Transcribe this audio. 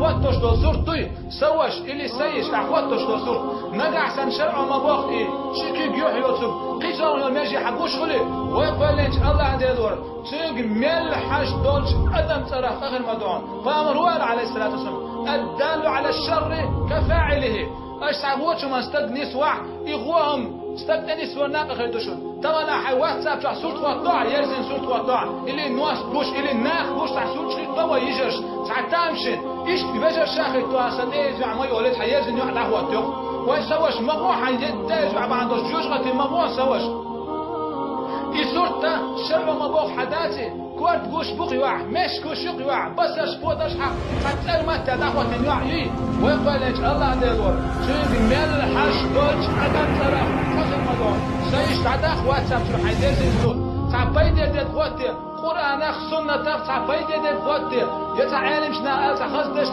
تعخوات تشتو صورت توي سوش اللي سيش تعخوات تشتو صورت نقع سن شرع ما باخ إيه شكي جيوح يوتب قيسان الماجي حبوش خلي ويقبلنش الله عندي دور تيج ميل حش دولش أدم ترى آخر مدعون فأمر هو عليه الصلاة والسلام الدال على الشر كفاعله اش تعبوتش ما استدني سواع يغوهم استدني سواع ناقة خيدوشون طبعا حيوات ساب تاع صورت وطاع يرزن صورت وطاع اللي نواس بوش اللي ناخ بوش تاع صورت شريط طوا يجرش تعتامشن ايش بيجر شاخي توا سنة زع ما يولد حيرزن يوحد هو تيو ويسوش مغوا حيدتاج بعد عندوش جوش غتي مغوا سوش يصورت شرع مبوخ حداتي كورت جوش بوق يوع مش كوش يوع بس اشبوتش حق حتى ما تدعوا من يوعي ويقول لك الله ديور شوف مال حش دوج عدم ترى خصم مدون سيش تعدخ واتساب شو حيدير زيزو تعبيد يد خوتي قرآن سنة تعبيد يد خوتي يتعلم شنا خصدش